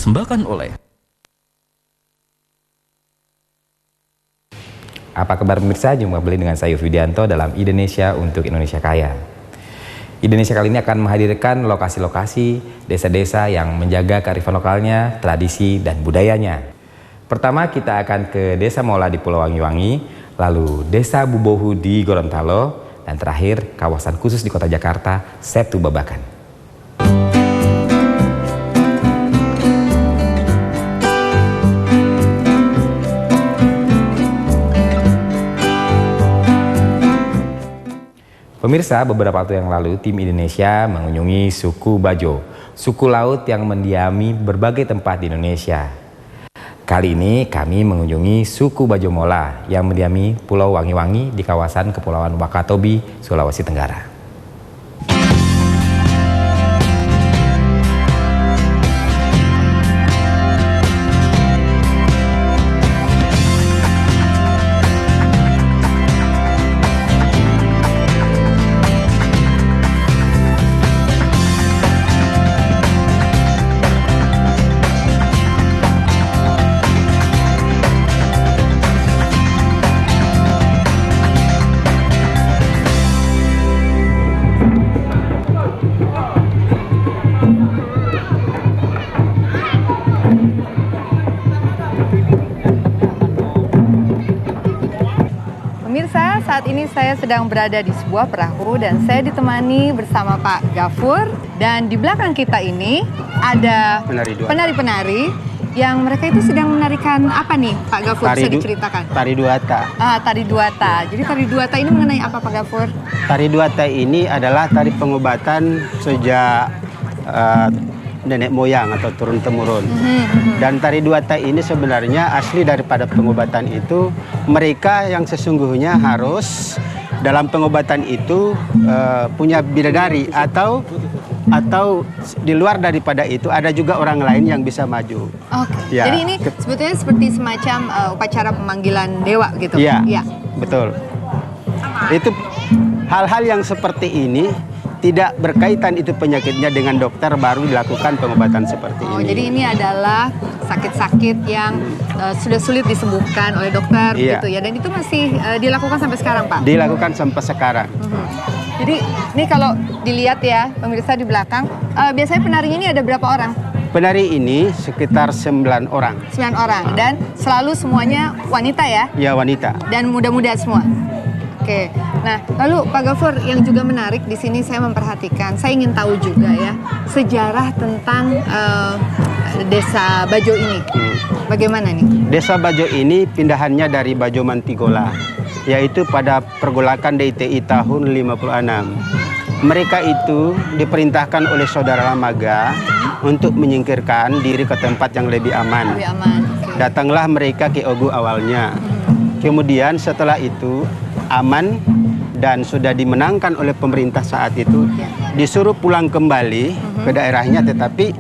dipersembahkan oleh... Apa kabar pemirsa? Jumpa kembali dengan saya Widianto dalam Indonesia untuk Indonesia Kaya. Indonesia kali ini akan menghadirkan lokasi-lokasi desa-desa yang menjaga kearifan lokalnya, tradisi, dan budayanya. Pertama kita akan ke Desa Mola di Pulau Wangi-Wangi, lalu Desa Bubohu di Gorontalo, dan terakhir kawasan khusus di Kota Jakarta, Setu Babakan. Pemirsa, beberapa waktu yang lalu tim Indonesia mengunjungi suku Bajo, suku laut yang mendiami berbagai tempat di Indonesia. Kali ini kami mengunjungi suku Bajo Mola yang mendiami Pulau Wangi-Wangi di kawasan Kepulauan Wakatobi, Sulawesi Tenggara. Pemirsa, saat ini saya sedang berada di sebuah perahu dan saya ditemani bersama Pak Gafur. Dan di belakang kita ini ada penari-penari yang mereka itu sedang menarikan apa nih Pak Gafur, bisa diceritakan? Tari Duata. Tari Duata. Jadi tari Duata ini mengenai apa Pak Gafur? Tari Duata ini adalah tari pengobatan sejak nenek moyang atau turun-temurun. Dan tari Duata ini sebenarnya asli daripada pengobatan itu, mereka yang sesungguhnya harus dalam pengobatan itu punya bidadari atau di luar daripada itu ada juga orang lain yang bisa maju. Oke. Ya. Jadi ini sebetulnya seperti semacam upacara pemanggilan dewa gitu. Iya. Ya. Betul. Itu hal-hal yang seperti ini tidak berkaitan itu penyakitnya dengan dokter baru dilakukan pengobatan seperti ini. Jadi ini adalah sakit-sakit yang sudah sulit disembuhkan oleh dokter, iya, gitu ya. Dan itu masih dilakukan sampai sekarang, Pak? Dilakukan sampai sekarang. Jadi ini kalau dilihat ya, pemirsa di belakang, biasanya penarinya ini ada berapa orang? Penari ini sekitar 9 orang. 9 orang, dan selalu semuanya wanita ya? Ya, wanita. Dan muda-muda semua? Oke, nah lalu Pak Gafur yang juga menarik di sini saya memperhatikan, saya ingin tahu juga ya sejarah tentang Desa Bajo ini. Bagaimana nih? Desa Bajo ini pindahannya dari Bajo Mantigola, yaitu pada pergolakan DITI tahun 56. Mereka itu diperintahkan oleh saudara Lamaga untuk menyingkirkan diri ke tempat yang lebih aman. Lebih aman. Okay. Datanglah mereka ke Ogu awalnya. Kemudian setelah itu aman dan sudah dimenangkan oleh pemerintah saat itu, disuruh pulang kembali ke daerahnya, tetapi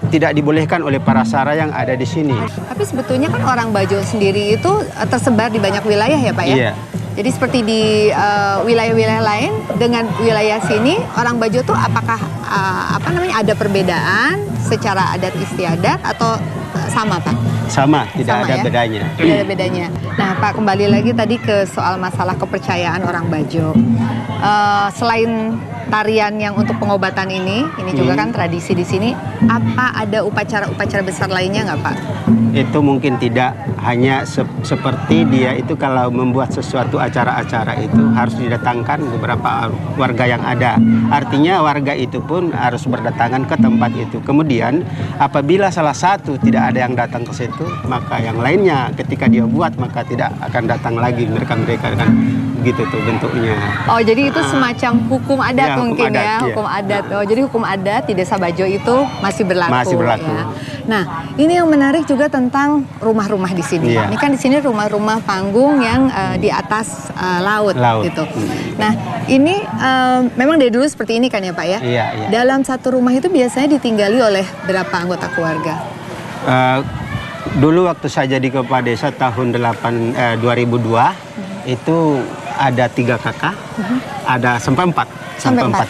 tidak dibolehkan oleh para sara yang ada di sini. Tapi sebetulnya kan orang Bajo sendiri itu tersebar di banyak wilayah ya Pak ya? Iya. Jadi seperti di wilayah-wilayah lain dengan wilayah sini, orang Bajo tuh apakah ada perbedaan secara adat istiadat atau sama Pak? Sama, tidak ada ya? bedanya. Tidak ada bedanya. Nah Pak, kembali lagi tadi ke soal masalah kepercayaan orang Bajo. Selain tarian yang untuk pengobatan ini juga kan tradisi di sini, apa ada upacara-upacara besar lainnya nggak Pak? Itu mungkin tidak, hanya seperti dia itu kalau membuat sesuatu acara-acara itu harus didatangkan beberapa warga yang ada. Artinya warga itu pun harus berdatangan ke tempat itu. Kemudian apabila salah satu tidak ada yang datang ke situ, maka yang lainnya ketika dia buat maka tidak akan datang lagi mereka kan gitu tuh bentuknya. Oh, jadi itu semacam hukum adat ya, mungkin hukum adat, ya, hukum adat. Oh, jadi hukum adat di Desa Bajo itu masih berlaku. Masih berlaku. Ya. Nah, ini yang menarik juga tentang rumah-rumah di sini. Iya. Ini kan di sini rumah-rumah panggung yang di atas laut gitu. Nah, ini memang dari dulu seperti ini kan ya Pak ya? Iya, iya. Dalam satu rumah itu biasanya ditinggali oleh berapa anggota keluarga? Dulu waktu saya jadi kepala desa tahun 2002 itu ada 3 kakak, ada sampai 4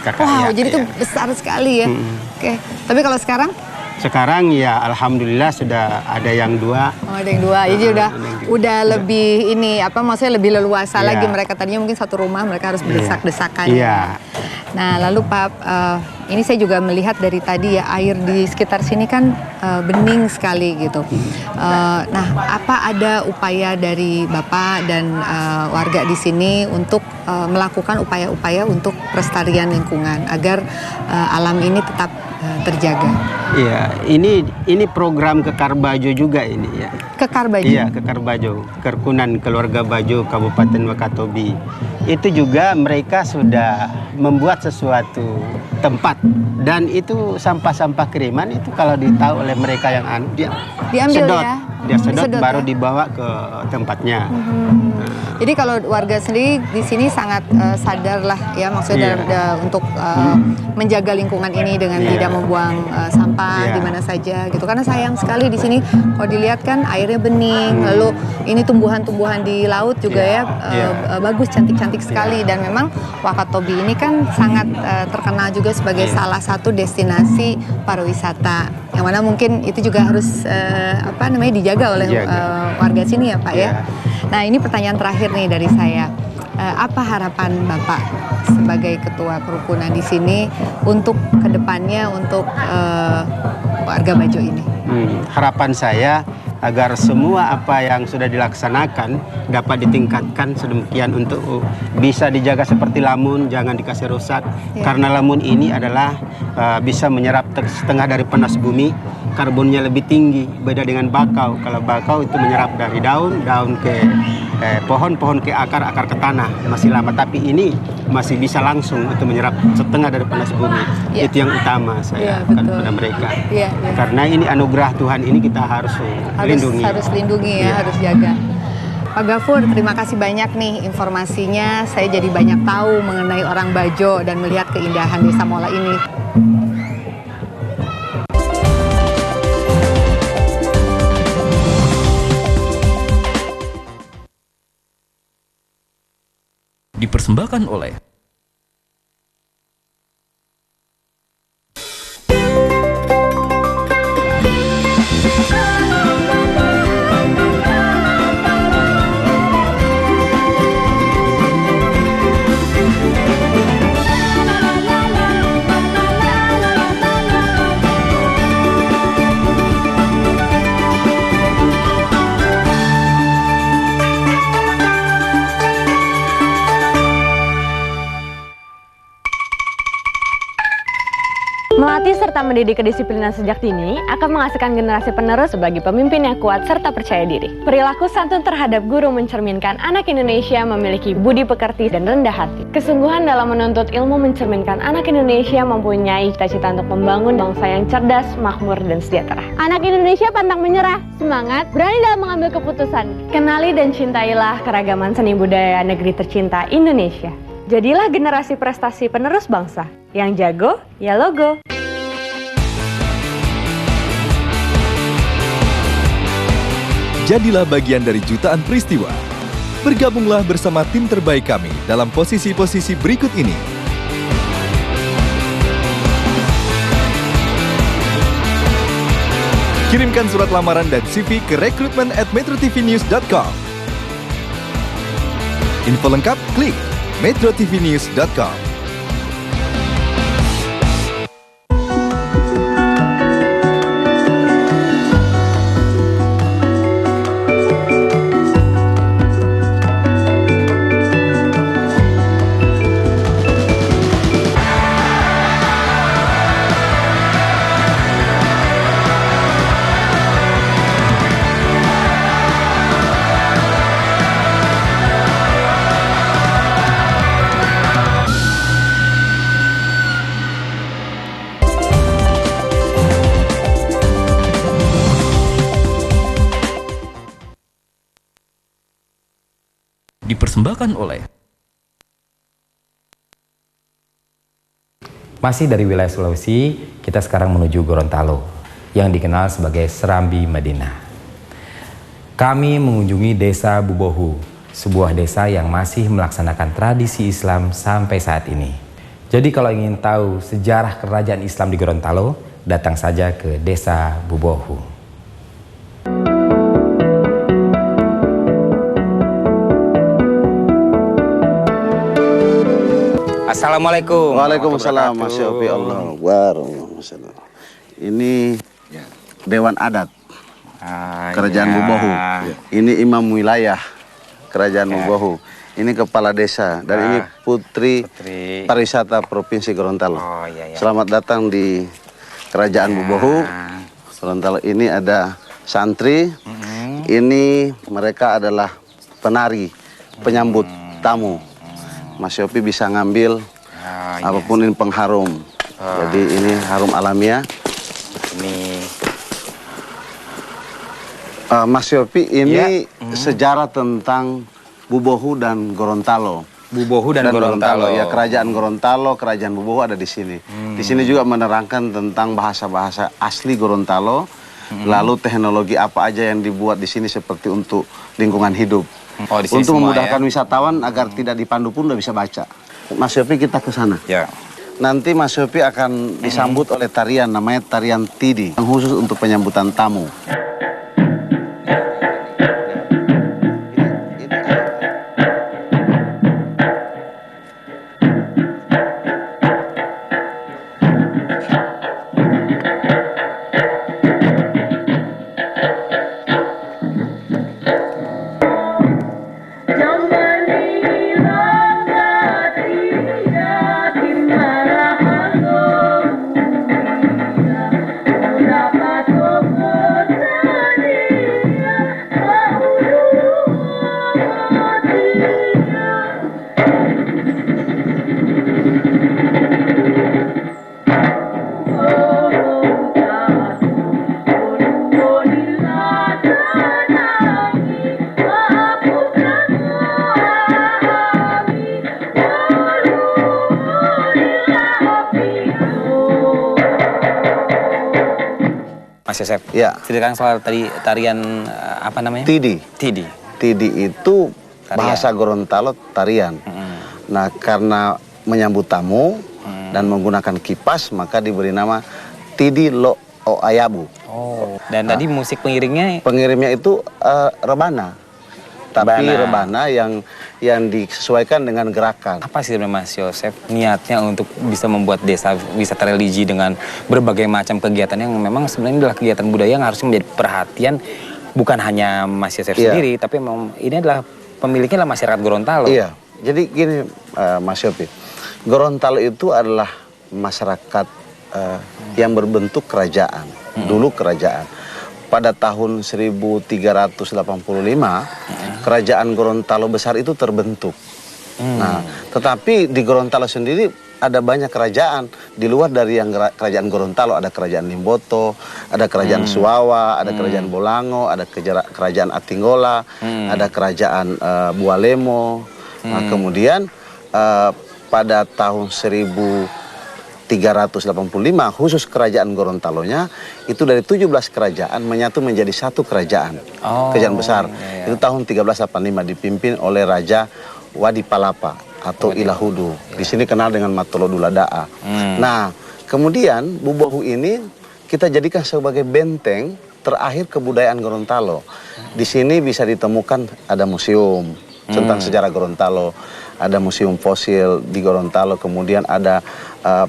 kakak. Wow, ya, jadi itu besar sekali ya. Oke. Tapi kalau sekarang? Sekarang ya alhamdulillah sudah ada yang 2. Oh, ada yang 2. Jadi udah lebih ini apa maksudnya lebih leluasa lagi. Mereka tadinya mungkin satu rumah mereka harus berdesak-desakan. Iya. Nah, lalu Pak, ini saya juga melihat dari tadi ya air di sekitar sini kan bening sekali gitu. Nah, apa ada upaya dari Bapak dan warga di sini untuk melakukan upaya-upaya untuk pelestarian lingkungan agar alam ini tetap terjaga? Iya, ini program Kekar Bajo juga ini ya. Kekar Bajo? Iya, Kekar Bajo, Kerukunan Keluarga Bajo Kabupaten Wakatobi. Itu juga mereka sudah membuat sesuatu tempat, dan itu sampah-sampah kiriman itu kalau ditahu oleh mereka yang dia diambil sedot, ya? dia sedot baru ya? dibawa ke tempatnya. Jadi kalau warga sendiri di sini sangat sadar lah ya maksudnya untuk menjaga lingkungan ini dengan tidak membuang sampah di mana saja gitu. Karena sayang sekali di sini kalau dilihat kan airnya bening, lalu ini tumbuhan-tumbuhan di laut juga bagus, cantik-cantik sekali, dan memang Wakatobi ini kan sangat terkenal juga sebagai salah satu destinasi pariwisata yang mana mungkin itu juga harus dijaga oleh warga sini ya Pak ya. Nah, ini pertanyaan terakhir nih dari saya. Apa harapan Bapak sebagai ketua kerukunan di sini untuk kedepannya untuk warga Bajo ini? Harapan saya agar semua apa yang sudah dilaksanakan dapat ditingkatkan sedemikian untuk bisa dijaga seperti lamun, jangan dikasih rusak. Karena lamun ini adalah bisa menyerap setengah dari panas bumi, karbonnya lebih tinggi, beda dengan bakau. Kalau bakau itu menyerap dari daun ke pohon ke akar ke tanah, masih lama. Tapi ini masih bisa langsung untuk menyerap setengah dari panas bumi. Itu yang utama saya kepada mereka. Karena ini anugerah Tuhan, ini kita harus lindungi. Harus lindungi ya, harus jaga. Pak Gafur, terima kasih banyak nih informasinya. Saya jadi banyak tahu mengenai orang Bajo dan melihat keindahan Desa Mola ini. Dipersembahkan oleh Melatih serta mendidik kedisiplinan sejak dini akan menghasilkan generasi penerus sebagai pemimpin yang kuat serta percaya diri. Perilaku santun terhadap guru mencerminkan anak Indonesia memiliki budi pekerti dan rendah hati. Kesungguhan dalam menuntut ilmu mencerminkan anak Indonesia mempunyai cita-cita untuk membangun bangsa yang cerdas, makmur, dan sejahtera. Anak Indonesia pantang menyerah, semangat, berani dalam mengambil keputusan. Kenali dan cintailah keragaman seni budaya negeri tercinta Indonesia. Jadilah generasi prestasi penerus bangsa. Yang jago, ya logo. Jadilah bagian dari jutaan peristiwa. Bergabunglah bersama tim terbaik kami dalam posisi-posisi berikut ini. Kirimkan surat lamaran dan CV ke recruitment@metrotvnews.com. Info lengkap klik metrotvnews.com. Dipersembahkan oleh Masih dari wilayah Sulawesi, kita sekarang menuju Gorontalo yang dikenal sebagai Serambi Madinah. Kami mengunjungi Desa Bubohu, sebuah desa yang masih melaksanakan tradisi Islam sampai saat ini. Jadi kalau ingin tahu sejarah kerajaan Islam di Gorontalo, datang saja ke Desa Bubohu. Assalamualaikum. Waalaikumsalam. Masya Allah. Waalaikumsalam. Ini Dewan Adat Kerajaan Bubohu. Ini Imam Wilayah Kerajaan Bubohu. Ini Kepala Desa. Dan ini Putri Pariwisata Provinsi Gorontalo. Selamat datang di Kerajaan Bubohu. Gorontalo. Ini ada santri. Ini mereka adalah penari, penyambut tamu. Mas Yopi bisa ngambil apapun ini pengharum. Jadi ini harum alamiah. Ini Mas Yopi, ini sejarah tentang Bubohu dan Gorontalo. Bubohu dan Gorontalo. Ya, Kerajaan Gorontalo, Kerajaan Bubohu ada di sini. Di sini juga menerangkan tentang bahasa-bahasa asli Gorontalo. Lalu teknologi apa aja yang dibuat di sini seperti untuk lingkungan hidup. Untuk memudahkan wisatawan agar tidak dipandu pun udah bisa baca. Mas Yopi, kita ke sana. Ya. Nanti Mas Yopi akan disambut oleh tarian, namanya tarian Tidi, yang khusus untuk penyambutan tamu. Mas Yosef, Ya. ceritakan soal tadi tarian apa namanya? Tidi. Tidi. Tidi itu bahasa Gorontalo tarian. Nah, karena menyambut tamu dan menggunakan kipas, maka diberi nama Tidi Lo O Ayabu. Oh. Dan tadi musik pengiringnya? Pengirimnya itu rebana. Tapi rebana yang disesuaikan dengan gerakan. Apa sih sebenarnya Mas Yosef niatnya untuk bisa membuat desa wisata religi dengan berbagai macam kegiatan yang memang sebenarnya adalah kegiatan budaya yang harusnya menjadi perhatian bukan hanya Mas Yosef sendiri, tapi memang ini adalah pemiliknya adalah masyarakat Gorontalo. Iya, jadi gini Mas Yopi, Gorontalo itu adalah masyarakat yang berbentuk kerajaan, dulu kerajaan. Pada tahun 1385, kerajaan Gorontalo besar itu terbentuk. Nah, tetapi di Gorontalo sendiri ada banyak kerajaan. Di luar dari yang kerajaan Gorontalo, ada kerajaan Limboto, ada kerajaan Suwawa, ada kerajaan Bolango, ada kerajaan Atinggola, ada kerajaan Bualemo. Nah, kemudian pada tahun 1385 khusus kerajaan Gorontalonya itu dari 17 kerajaan menyatu menjadi satu kerajaan, kerajaan besar. Itu tahun 1385 dipimpin oleh Raja Wadi Palapa atau Ilahudu. Di sini kenal dengan Matoloduladaa. Nah, kemudian Bubohu ini kita jadikan sebagai benteng terakhir kebudayaan Gorontalo. Di sini bisa ditemukan ada museum tentang sejarah Gorontalo, ada museum fosil di Gorontalo, kemudian ada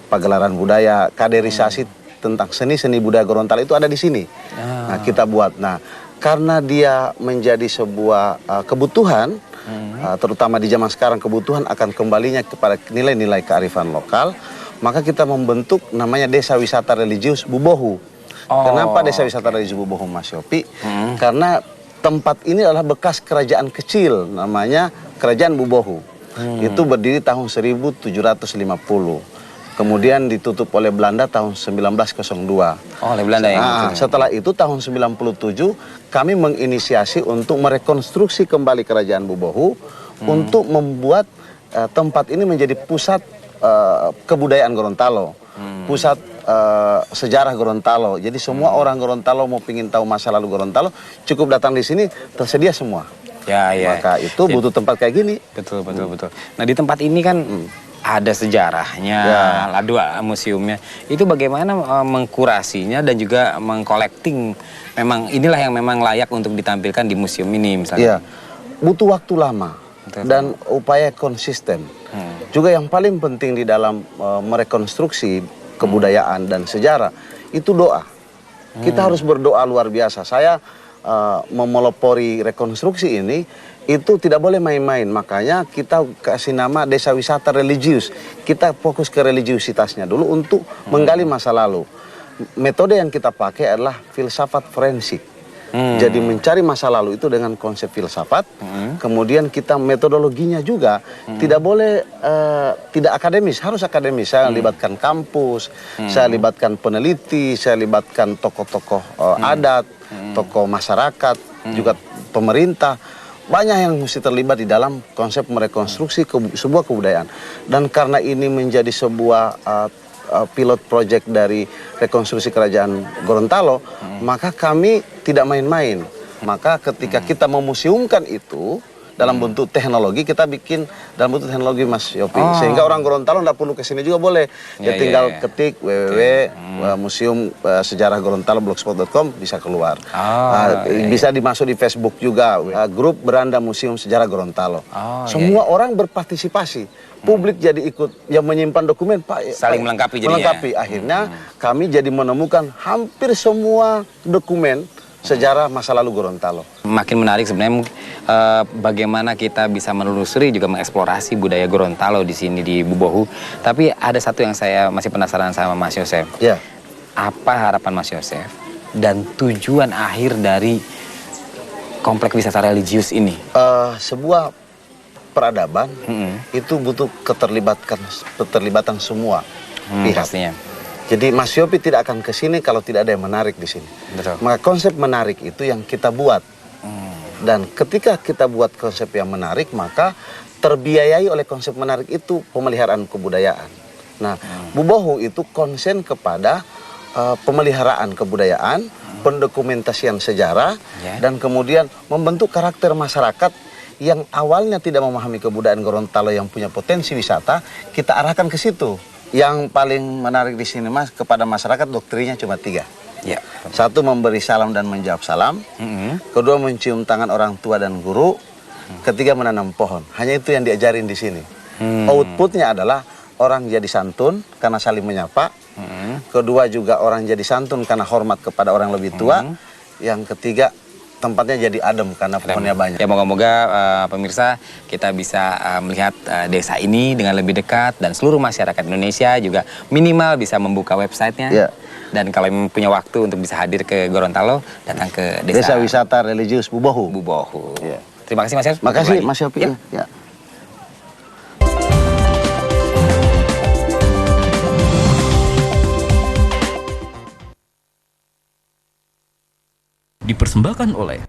pagelaran budaya, kaderisasi tentang seni-seni budaya Gorontalo itu ada di sini. Nah, kita buat. Nah, karena dia menjadi sebuah kebutuhan, terutama di zaman sekarang kebutuhan akan kembalinya kepada nilai-nilai kearifan lokal, maka kita membentuk namanya Desa Wisata Religius Bubohu. Kenapa Desa Wisata Religius Bubohu, Mas Yopi? Karena tempat ini adalah bekas kerajaan kecil, namanya Kerajaan Bubohu. Itu berdiri tahun 1750. Kemudian ditutup oleh Belanda tahun 1902. Oh, oleh Belanda ya? Nah, setelah itu tahun 97 kami menginisiasi untuk merekonstruksi kembali Kerajaan Bubohu untuk membuat tempat ini menjadi pusat kebudayaan Gorontalo, pusat sejarah Gorontalo. Jadi semua orang Gorontalo mau pingin tahu masa lalu Gorontalo, cukup datang di sini, tersedia semua. Ya, ya. Maka itu butuh tempat kayak gini. Betul. Nah, di tempat ini kan ada sejarahnya, lalu museumnya. Itu bagaimana mengkurasinya dan juga mengkolekting, memang inilah yang memang layak untuk ditampilkan di museum ini misalnya. Butuh waktu lama dan upaya konsisten. Juga yang paling penting di dalam merekonstruksi kebudayaan dan sejarah itu doa. Kita harus berdoa luar biasa. Saya memelopori rekonstruksi ini itu tidak boleh main-main. Makanya kita kasih nama Desa Wisata Religius. Kita fokus ke religiusitasnya dulu untuk menggali masa lalu. Metode yang kita pakai adalah filsafat forensik. Jadi mencari masa lalu itu dengan konsep filsafat. Kemudian kita metodologinya juga tidak boleh tidak akademis, harus akademis. Saya libatkan kampus, saya libatkan peneliti, saya libatkan tokoh-tokoh adat, tokoh masyarakat, juga pemerintah. Banyak yang mesti terlibat di dalam konsep merekonstruksi sebuah kebudayaan. Dan karena ini menjadi sebuah pilot project dari rekonstruksi kerajaan Gorontalo, maka kami tidak main-main. Maka ketika kita memuseumkan itu dalam bentuk teknologi, kita bikin dalam bentuk teknologi, Mas Yopi. Sehingga orang Gorontalo tidak perlu ke sini juga boleh. Dia tinggal ketik www.museum sejarah Gorontalo blogspot.com bisa keluar. Bisa dimasuk di Facebook juga, grup Beranda Museum Sejarah Gorontalo. Semua orang berpartisipasi. Publik jadi ikut, yang menyimpan dokumen, Pak, saling melengkapi jadinya. Melengkapi. Akhirnya kami jadi menemukan hampir semua dokumen sejarah masa lalu Gorontalo. Makin menarik sebenarnya bagaimana kita bisa menelusuri juga mengeksplorasi budaya Gorontalo di sini di Bubohu. Tapi ada satu yang saya masih penasaran sama Mas Yosef. Apa harapan Mas Yosef dan tujuan akhir dari kompleks wisata religius ini? Sebuah peradaban itu butuh keterlibatan semua pihak. Pastinya. Jadi Mas Yopi tidak akan ke sini kalau tidak ada yang menarik di sini. Betul. Maka konsep menarik itu yang kita buat. Dan ketika kita buat konsep yang menarik, maka terbiayai oleh konsep menarik itu pemeliharaan kebudayaan. Nah, Bubohu itu konsen kepada pemeliharaan kebudayaan, pendokumentasian sejarah, dan kemudian membentuk karakter masyarakat yang awalnya tidak memahami kebudayaan Gorontalo yang punya potensi wisata, kita arahkan ke situ. Yang paling menarik di sini, Mas, kepada masyarakat doktrinnya cuma 3. Satu, memberi salam dan menjawab salam. Kedua, mencium tangan orang tua dan guru. Ketiga, menanam pohon. Hanya itu yang diajarin di sini. Outputnya adalah orang jadi santun karena saling menyapa. Kedua juga orang jadi santun karena hormat kepada orang lebih tua. Yang ketiga, tempatnya jadi adem karena pohonnya banyak. Ya, moga-moga pemirsa kita bisa melihat desa ini dengan lebih dekat dan seluruh masyarakat Indonesia juga minimal bisa membuka websitenya. Dan kalau punya waktu untuk bisa hadir ke Gorontalo, datang ke Desa Wisata Religius Bubohu. Terima kasih Mas Yopi. Makasih Mas Yopi. Dipersembahkan oleh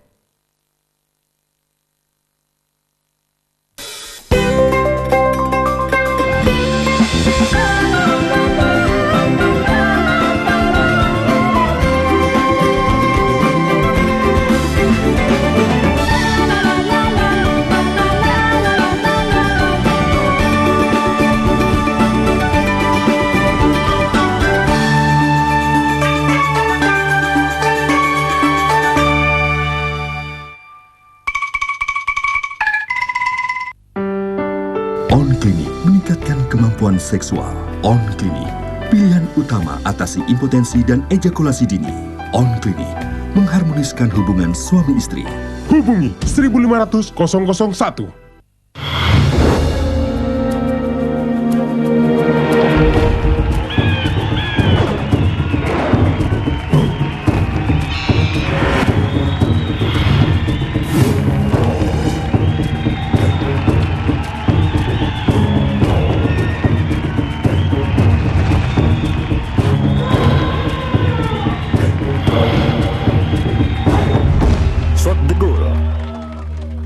On-Klinik meningkatkan kemampuan seksual. On-Klinik, pilihan utama atasi impotensi dan ejakulasi dini. On-Klinik, mengharmoniskan hubungan suami istri. Hubungi 1500 001.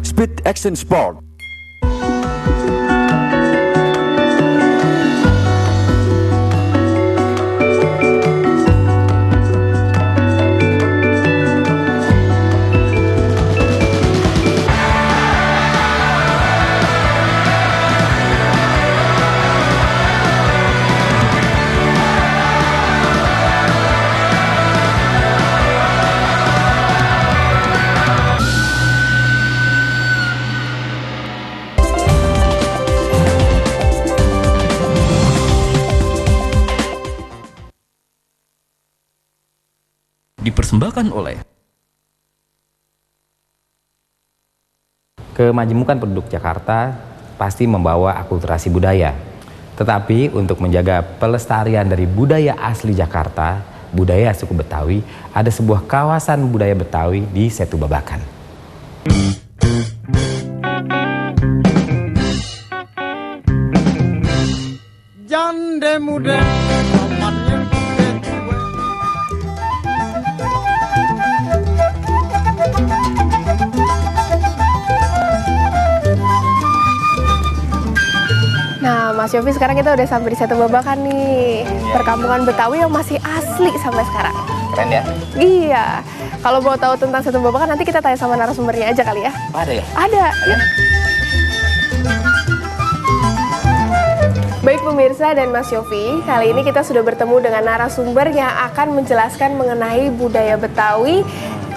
Speed Action Sport. Dipersembahkan oleh Kemajemukan penduduk Jakarta pasti membawa akulturasi budaya. Tetapi untuk menjaga pelestarian dari budaya asli Jakarta, budaya suku Betawi, ada sebuah kawasan budaya Betawi di Setu Babakan. Jande muda romannya Nah, Mas Yofi, sekarang kita udah sampai di Setu Babakan nih. Perkampungan Betawi yang masih asli sampai sekarang. Keren ya? Iya. Kalau mau tahu tentang Setu Babakan, nanti kita tanya sama narasumbernya aja kali ya. Ada ya? Ada. Ya. Baik pemirsa dan Mas Yofi, kali ini kita sudah bertemu dengan narasumber yang akan menjelaskan mengenai budaya Betawi,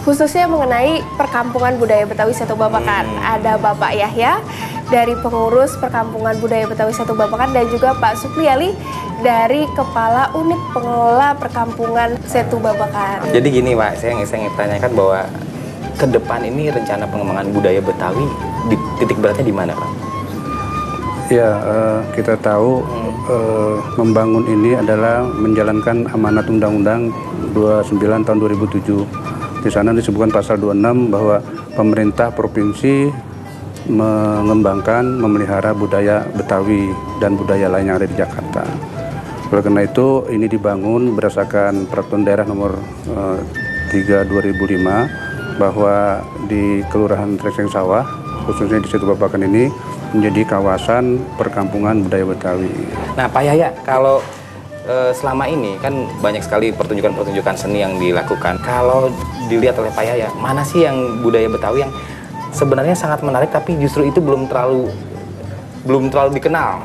khususnya mengenai perkampungan budaya Betawi Setu Babakan. Ada Bapak Yahya dari pengurus perkampungan budaya Betawi Setu Babakan dan juga Pak Supriyali dari Kepala Unit Pengelola Perkampungan Setu Babakan. Jadi gini Pak, saya ingin tanyakan bahwa ke depan ini rencana pengembangan budaya Betawi di titik beratnya di mana Pak? Ya, kita tahu membangun ini adalah menjalankan amanat Undang-Undang 29 tahun 2007. Di sana disebutkan pasal 26 bahwa pemerintah provinsi mengembangkan, memelihara budaya Betawi dan budaya lain yang ada di Jakarta. Oleh karena itu, ini dibangun berdasarkan Peraturan Daerah Nomor 3 2005 bahwa di Kelurahan Treseng Sawah, khususnya di Setu Babakan ini, menjadi kawasan perkampungan budaya Betawi. Nah Pak Yahya, kalau selama ini kan banyak sekali pertunjukan-pertunjukan seni yang dilakukan. Kalau dilihat oleh Pak Yahya, mana sih yang budaya Betawi yang sebenarnya sangat menarik tapi justru itu belum terlalu dikenal?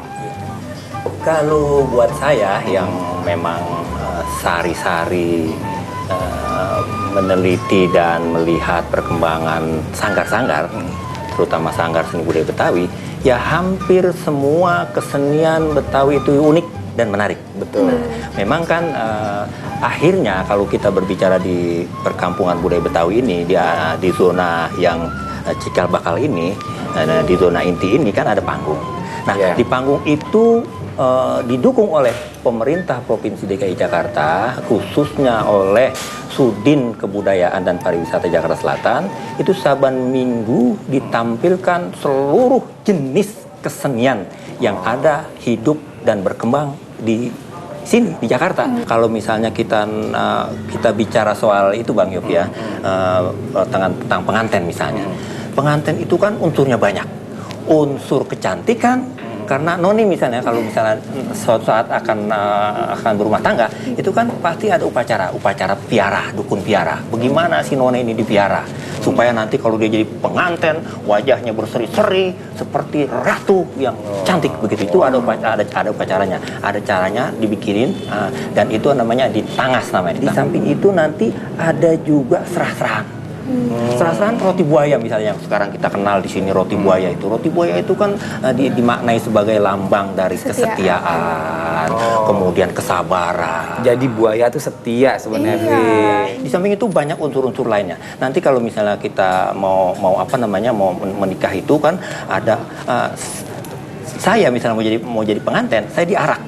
Kalau buat saya yang memang sari-sari meneliti dan melihat perkembangan sanggar-sanggar, terutama sanggar seni budaya Betawi, ya hampir semua kesenian Betawi itu unik dan menarik. Betul. Memang kan akhirnya kalau kita berbicara di perkampungan budaya Betawi ini, di zona yang cikal bakal ini, di zona inti ini kan ada panggung. Nah, di panggung itu didukung oleh pemerintah Provinsi DKI Jakarta, khususnya oleh Sudin Kebudayaan dan Pariwisata Jakarta Selatan, itu saban minggu ditampilkan seluruh jenis kesenian yang ada, hidup dan berkembang di sini di Jakarta. Kalau misalnya kita bicara soal itu Bang Yofi ya, tentang pengantin misalnya. Pengantin itu kan unsurnya banyak. Unsur kecantikan, karena noni misalnya kalau misalnya suatu saat akan berumah tangga, itu kan pasti ada upacara piara, dukun piara. Bagaimana si noni ini dipiara supaya nanti kalau dia jadi pengantin wajahnya berseri-seri seperti ratu yang cantik begitu. Itu ada upacaranya, ada caranya dibikinin, dan itu namanya ditangas namanya. Di samping itu nanti ada juga serah-serahan. Serah-serahan roti buaya misalnya yang sekarang kita kenal di sini, roti buaya itu. Roti buaya itu kan dimaknai sebagai lambang dari kesetiaan, kemudian kesabaran. Jadi buaya itu setia sebenarnya. Iya. Di samping itu banyak unsur-unsur lainnya. Nanti kalau misalnya kita mau menikah itu kan ada saya misalnya mau jadi pengantin, saya diarak.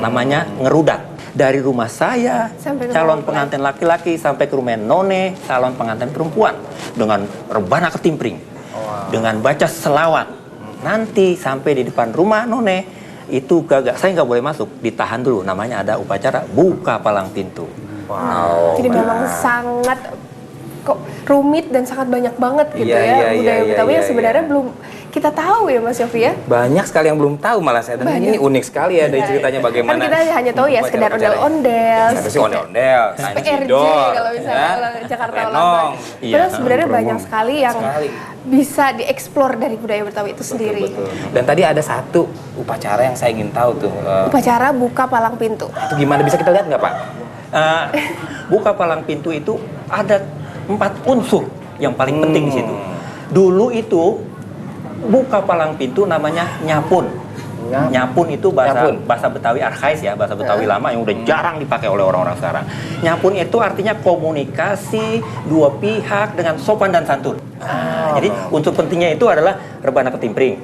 Namanya ngerudat. Dari rumah saya, calon pengantin laki-laki, sampai ke rumah none, calon pengantin perempuan, dengan rebana ketimpring, dengan baca selawat. Nanti sampai di depan rumah none, itu saya nggak boleh masuk, ditahan dulu. Namanya ada upacara buka palang pintu. Wow. Jadi memang sangat rumit dan sangat banyak banget gitu budaya Betawi yang sebenarnya belum kita tahu ya Mas Yofi ya. Banyak sekali yang belum tahu malah saya. Dan ini unik sekali ya dari ceritanya bagaimana. Kan kita hanya tahu ya sekedar ondel-ondel. Ondel-ondel, PRJ kalau misalnya Jakarta Ulang. Padahal sebenarnya banyak sekali yang bisa dieksplor dari budaya Betawi itu sendiri. Betul. Dan tadi ada satu upacara yang saya ingin tahu tuh. Upacara buka palang pintu. Itu gimana, bisa kita lihat nggak Pak? Buka palang pintu itu ada 4 unsur yang paling penting di situ. Dulu itu buka palang pintu namanya nyapun. Nyapun itu bahasa Betawi arkais ya, bahasa Betawi lama yang udah jarang dipakai oleh orang-orang sekarang. Nyapun itu artinya komunikasi dua pihak dengan sopan dan santun. Jadi unsur pentingnya itu adalah rebana ketimpring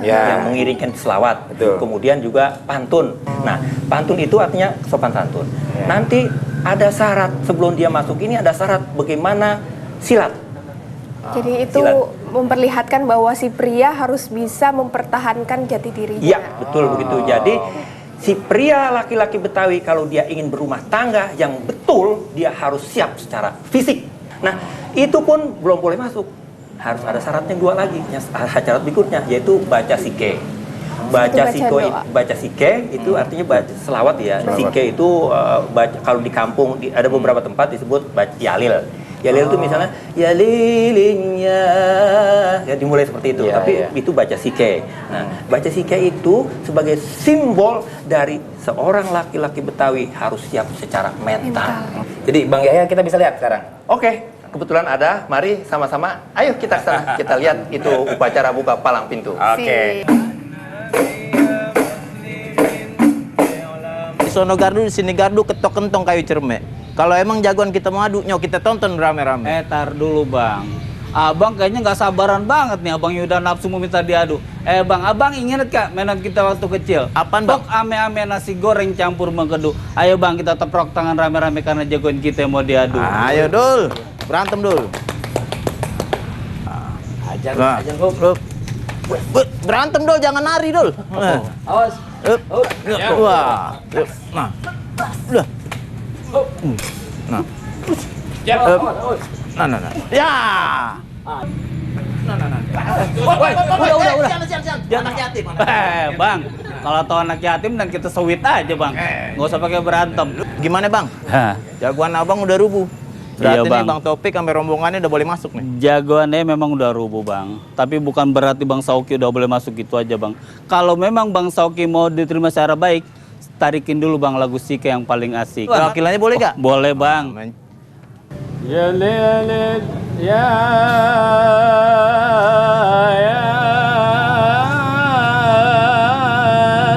yang mengiringkan selawat. Kemudian juga pantun. Nah, pantun itu artinya sopan santun. Nanti ada syarat sebelum dia masuk ini, ada syarat bagaimana silat. Jadi itu memperlihatkan bahwa si pria harus bisa mempertahankan jati dirinya. Iya, betul begitu. Jadi si pria laki-laki Betawi kalau dia ingin berumah tangga yang betul, dia harus siap secara fisik. Nah, itu pun belum boleh masuk. Harus ada syaratnya dua lagi. Syarat berikutnya yaitu baca sike. Baca sike itu artinya baca selawat ya. Sike itu kalau di kampung ada beberapa tempat disebut baca yalil. Yalil itu misalnya yalilingnya, ya dimulai seperti itu. Tapi itu baca sike. Nah, baca sike itu sebagai simbol dari seorang laki-laki Betawi harus siap secara mental. Jadi Bang Yahya kita bisa lihat sekarang. Oke, kebetulan ada. Mari sama-sama. Ayo kita ke sana. Kita lihat itu upacara buka palang pintu. Oke. Di sono gardu, di sini gardu, ketok kentong kayu cermek. Kalau emang jagoan kita mau adu, nyok kita tonton rame-rame. Tar dulu bang, abang kayaknya nggak sabaran banget nih, abang udah nafsu mau minta diadu. Bang, abang ingat kak mainan kita waktu kecil? Apaan bang? Tok ame-ame nasi goreng campur mengkedu. Ayo bang, kita teprok tangan rame-rame karena jagoan kita yang mau diadu. Ayo dul, berantem dul. Ajar dul. Berantem dul, jangan nari dul. Awas. Wah. Nah. Udah. Nah. Ya. Nah. Ya. Udah. Jangan anak yatim. Bang, kalau tahu anak yatim dan kita sewit aja bang, nggak usah pakai berantem. Gimana bang? Jagoan abang udah rubuh. Berarti nih Bang Topik sampai rombongannya udah boleh masuk nih. Jagoannya memang udah rubuh bang, tapi bukan berarti Bang Sauki udah boleh masuk gitu aja bang. Kalau memang Bang Sauki mau diterima secara baik, tarikin dulu bang lagu Sike yang paling asik. Wakilannya boleh gak? Boleh bang. Ya lilid ya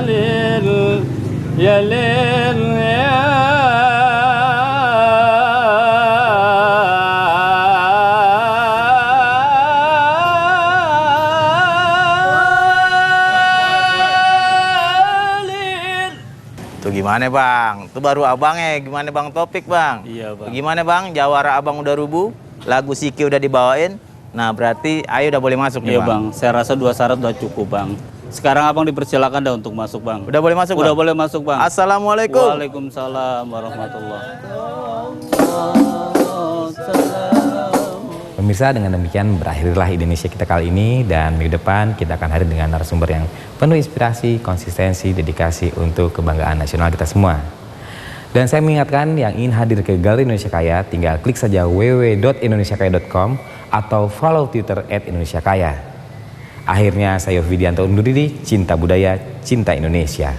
lil ya lil ya Gimana bang? Itu baru abangnya. Gimana Bang Topik bang? Iya bang. Gimana bang? Jawara abang udah rubuh, lagu Sike udah dibawain. Nah berarti ayo udah boleh masuk nih bang. Iya bang. Saya rasa 2 syarat udah cukup bang. Sekarang abang dipersilakan dah untuk masuk bang. Udah boleh masuk bang? Udah boleh masuk bang. Assalamualaikum. Waalaikumsalam warahmatullahi. Pemirsa, dengan demikian berakhirlah Indonesia kita kali ini, dan minggu depan kita akan hadir dengan narasumber yang penuh inspirasi, konsistensi, dedikasi untuk kebanggaan nasional kita semua. Dan saya mengingatkan yang ingin hadir ke Galeri Indonesia Kaya, tinggal klik saja www.indonesiakaya.com atau follow Twitter @indonesiakaya. Akhirnya saya Widianto undur diri, cinta budaya, cinta Indonesia.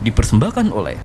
Dipersembahkan oleh